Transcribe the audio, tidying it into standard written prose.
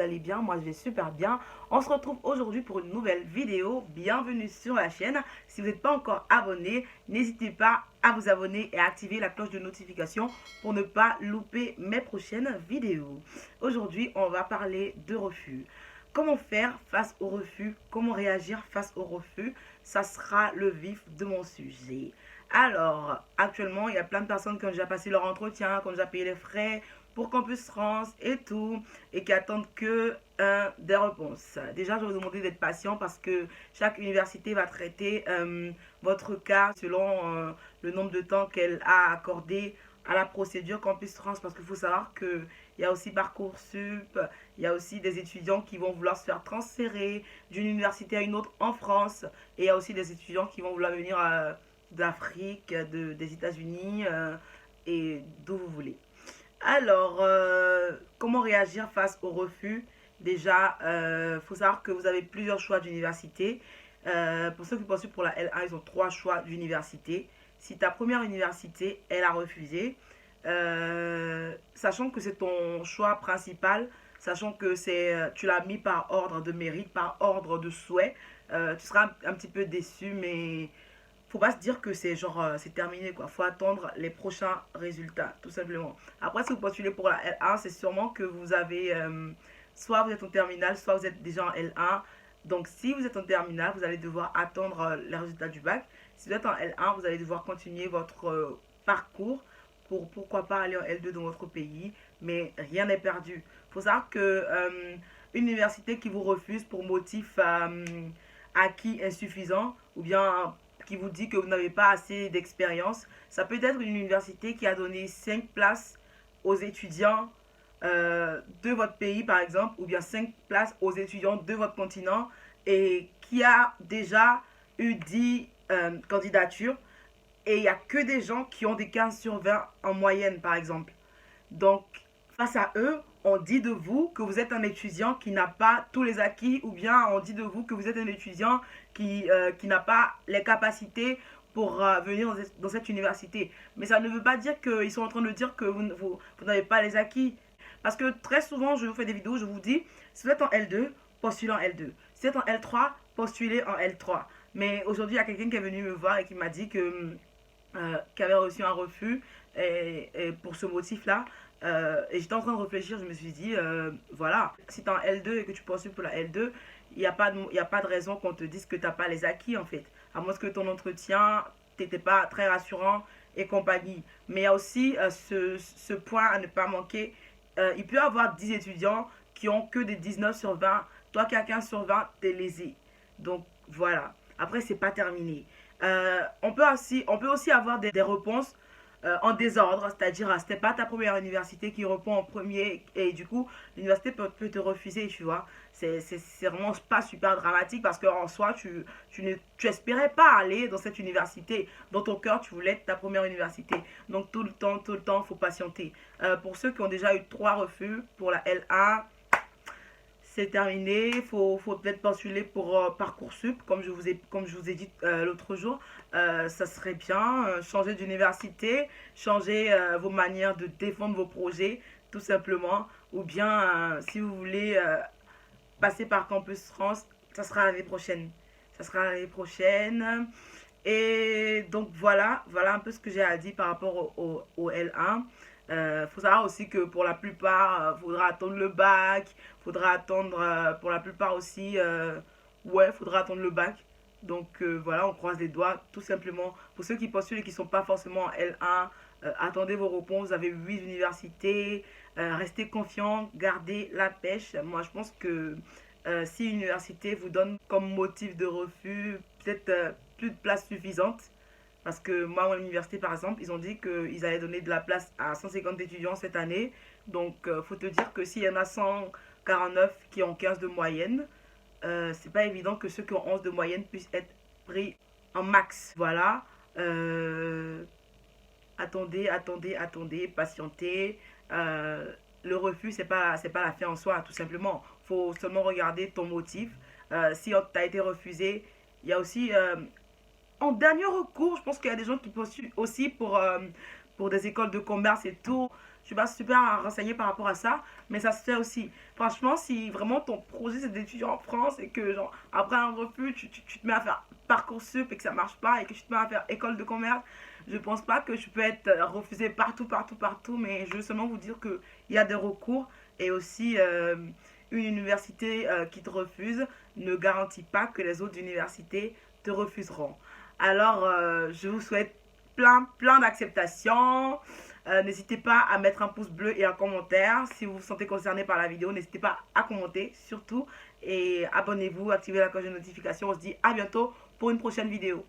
allez bien, moi je vais super bien. On se retrouve aujourd'hui pour une nouvelle vidéo. Bienvenue sur la chaîne. Si vous n'êtes pas encore abonné, n'hésitez pas à vous abonner et à activer la cloche de notification pour ne pas louper mes prochaines vidéos. Aujourd'hui, on va parler de refus. Comment faire face au refus? Comment réagir face au refus? Ça sera le vif de mon sujet. Alors, actuellement, il y a plein de personnes qui ont déjà passé leur entretien, qui ont déjà payé les frais pour Campus France et tout, et qui attendent que des réponses. Déjà, je vais vous demander d'être patient parce que chaque université va traiter votre cas selon le nombre de temps qu'elle a accordé à la procédure Campus France, parce qu'il faut savoir qu'il y a aussi Parcoursup, il y a aussi des étudiants qui vont vouloir se faire transférer d'une université à une autre en France, et il y a aussi des étudiants qui vont vouloir venir d'Afrique, des États-Unis et d'où vous voulez. Alors, comment réagir face au refus? Déjà, faut savoir que vous avez plusieurs choix d'université. Pour ceux qui poursuivent pour la L1, ils ont trois choix d'université. Si ta première université, elle a refusé, sachant que c'est ton choix principal, sachant que tu l'as mis par ordre de mérite, par ordre de souhait, tu seras un petit peu déçu, mais faut pas se dire que c'est genre c'est terminé quoi. Faut attendre les prochains résultats tout simplement. Après si vous postulez pour la L1, c'est sûrement que vous avez soit vous êtes en terminale, soit vous êtes déjà en L1. Donc si vous êtes en terminale, vous allez devoir attendre les résultats du bac. Si vous êtes en L1, vous allez devoir continuer votre parcours pour pourquoi pas aller en L2 dans votre pays, mais rien n'est perdu. Faut savoir que une université qui vous refuse pour motif acquis insuffisant ou bien qui vous dit que vous n'avez pas assez d'expérience. Ça peut être une université qui a donné 5 places aux étudiants de votre pays, par exemple, ou bien 5 places aux étudiants de votre continent et qui a déjà eu 10 candidatures et il n'y a que des gens qui ont des 15 sur 20 en moyenne, par exemple. Donc, face à eux, on dit de vous que vous êtes un étudiant qui n'a pas tous les acquis ou bien on dit de vous que vous êtes un étudiant qui n'a pas les capacités pour venir dans cette université. Mais ça ne veut pas dire qu'ils sont en train de dire que vous n'avez pas les acquis. Parce que très souvent, je vous fais des vidéos, je vous dis, si vous êtes en L2, postulez en L2. Si vous êtes en L3, postulez en L3. Mais aujourd'hui, il y a quelqu'un qui est venu me voir et qui m'a dit que qui avait reçu un refus et pour ce motif-là. Et j'étais en train de réfléchir, je me suis dit, voilà, si tu es en L2 et que tu poursuis pour la L2, il n'y a, a pas de raison qu'on te dise que tu n'as pas les acquis en fait. À moins que ton entretien n'était pas très rassurant et compagnie. Mais il y a aussi ce point à ne pas manquer. Il peut y avoir 10 étudiants qui ont que des 19 sur 20. Toi qui as 15 sur 20, tu es lésé. Donc voilà. Après, c'est pas terminé. On peut aussi avoir des réponses en désordre, c'est-à-dire c'était pas ta première université qui répond en premier et du coup l'université peut te refuser, tu vois. C'est vraiment pas super dramatique parce qu'en soi tu espérais pas aller dans cette université. Dans ton cœur tu voulais être ta première université. Donc tout le temps faut patienter. Pour ceux qui ont déjà eu 3 refus pour la L1, c'est terminé. Faut peut-être postuler pour Parcoursup, comme je vous ai dit l'autre jour. Ça serait bien. Changer d'université, changer vos manières de défendre vos projets, tout simplement. Ou bien, si vous voulez passer par Campus France, ça sera l'année prochaine. Ça sera l'année prochaine. Et donc voilà un peu ce que j'ai à dire par rapport au L1. Faut savoir aussi que pour la plupart, faudra attendre le bac, faudra attendre pour la plupart aussi, ouais, faudra attendre le bac. Donc voilà, on croise les doigts tout simplement. Pour ceux qui postulent et qui ne sont pas forcément en L1, attendez vos réponses. Vous avez 8 universités, restez confiants, gardez la pêche. Moi, je pense que si une université vous donne comme motif de refus, peut-être plus de place suffisante. Parce que moi, à l'université, par exemple, ils ont dit qu'ils allaient donner de la place à 150 étudiants cette année. Donc, faut te dire que s'il y en a 149 qui ont 15 de moyenne, c'est pas évident que ceux qui ont 11 de moyenne puissent être pris en max. Voilà. Attendez, patientez. Le refus, c'est pas la fin en soi, tout simplement. Faut seulement regarder ton motif. Si tu as été refusé, il y a aussi en dernier recours, je pense qu'il y a des gens qui postulent aussi pour des écoles de commerce et tout. suis pas super renseignée par rapport à ça, mais ça se fait aussi. Franchement, si vraiment ton projet c'est d'étudier en France et que genre après un refus, tu te mets à faire Parcoursup et que ça marche pas et que tu te mets à faire école de commerce, je pense pas que je peux être refusée partout, partout, partout, mais je veux seulement vous dire qu'il y a des recours et aussi une université qui te refuse ne garantit pas que les autres universités te refuseront. Alors, je vous souhaite plein d'acceptation. N'hésitez pas à mettre un pouce bleu et un commentaire. Si vous vous sentez concerné par la vidéo, n'hésitez pas à commenter surtout. Et abonnez-vous, activez la cloche de notification. On se dit à bientôt pour une prochaine vidéo.